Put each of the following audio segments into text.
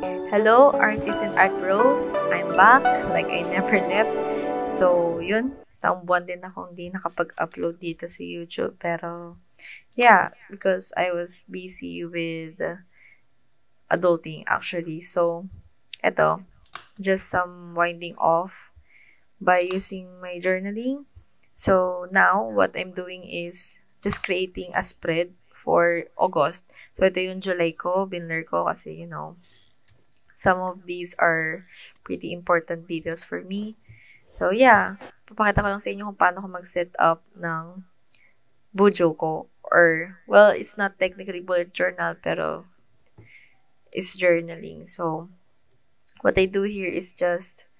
Hello, artists and art bros. I'm back, like I never left. So, yun. Isang buwan din akong hindi nakapag-upload dito sa YouTube. Pero, yeah, because I was busy with adulting actually. So, eto, just some winding off by using my journaling. So, now, what I'm doing is just creating a spread for August. So, ito yung July ko, binler ko kasi, some of these are pretty important details for me. So, yeah. Papakita ko lang sa inyo kung paano ko mag-set up ng bujo ko. Or, well, it's not technically bullet journal, pero it's journaling. So, what I do here is just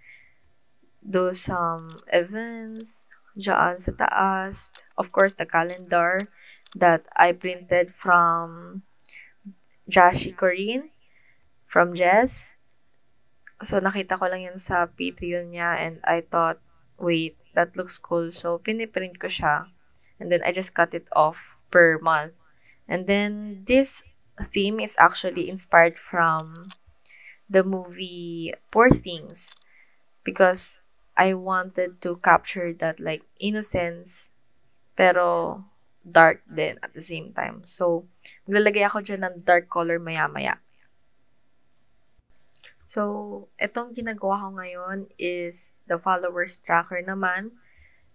do some events dyan sa taas. Of course, the calendar that I printed from Jashi Corinne, from Jess. So, nakita ko lang yun sa Patreon niya and I thought, wait, that looks cool. So, piniprint ko siya. And then, I just cut it off per month. And then, this theme is actually inspired from the movie Poor Things. Because I wanted to capture that like innocence pero dark din at the same time. So, maglalagay ako dyan ng dark color maya-maya. So, etong ginagawa ko ngayon is the followers tracker naman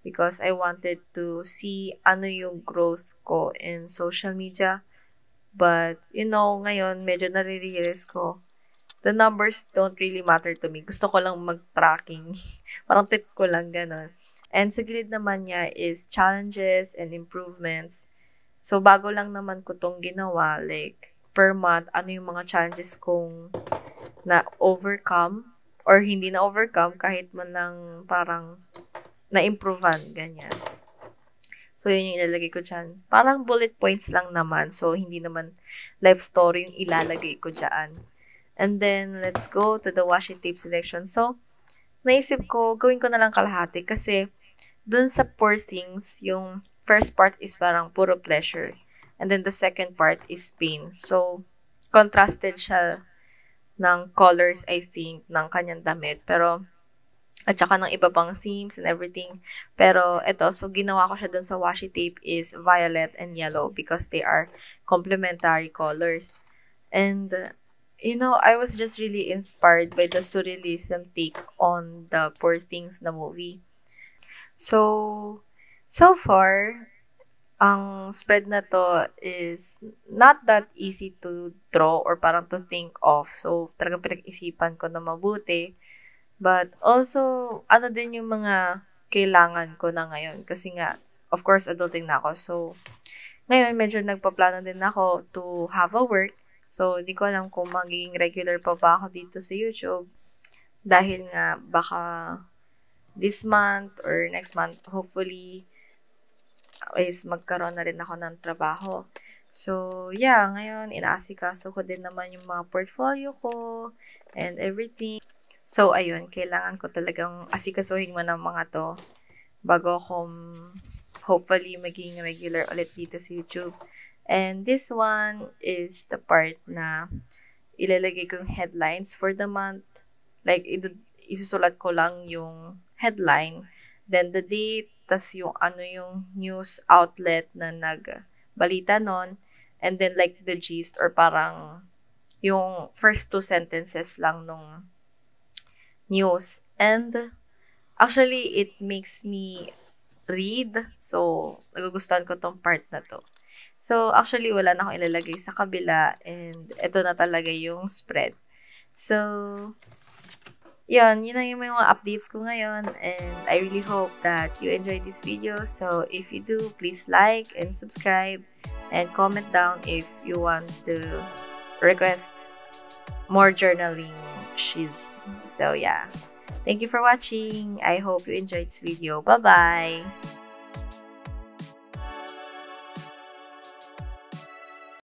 because I wanted to see ano yung growth ko in social media. But, ngayon medyo nare-realize ko, the numbers don't really matter to me. Gusto ko lang mag-tracking. Parang tip ko lang, gano'n. And sa gilid naman niya is challenges and improvements. So, bago lang naman ko tong ginawa, like, per month, ano yung mga challenges kong na-overcome or hindi na-overcome kahit man lang parang na-improvean, ganyan. So, yun yung ilalagay ko dyan. Parang bullet points lang naman. So, hindi naman life story yung ilalagay ko dyan. And then, let's go to the washi tape selection. So, naisip ko, gawin ko na lang kalahati kasi dun sa Poor Things, yung first part is parang puro pleasure. And then, the second part is pain. So, contrasted siya ng colors, I think, ng kanyang damit. Pero, at saka ng iba pang themes and everything. Pero, eto, so ginawa ko siya dun sa washi tape is violet and yellow because they are complementary colors. And, I was just really inspired by the surrealism take on the Poor Things na movie. So far, ang spread na to is not that easy to draw or parang to think of. So, talagang pinag-isipan ko na mabuti. But also, ano din yung mga kailangan ko na ngayon. Kasi nga, of course, adulting na ako. So, ngayon, medyo nagpaplano din ako to have a work. So, di ko alam kung magiging regular pa ba ako dito sa YouTube. Dahil nga, baka this month or next month, hopefully, is magkaroon na rin ako ng trabaho. So, yeah, ngayon, inaasikaso ko din naman yung mga portfolio ko and everything. So, ayun, kailangan ko talagang asikasuhin mo ng mga to bago ako hopefully maging regular ulit dito sa YouTube. And this one is the part na ilalagay kong headlines for the month. Like, isusulat ko lang yung headline, then the date, tas yung yung news outlet na nagbalita nun, and then like the gist or parang yung first 2 sentences lang nung news. And actually, it makes me read. So, nagugustuhan ko tong part na to. So, actually, wala na akong ilalagay sa kabila and ito na talaga yung spread. So, yun na yung mga updates ko ngayon and I really hope that you enjoyed this video. So, if you do, please like and subscribe and comment down if you want to request more journaling sheets. So, yeah. Thank you for watching. I hope you enjoyed this video. Bye-bye!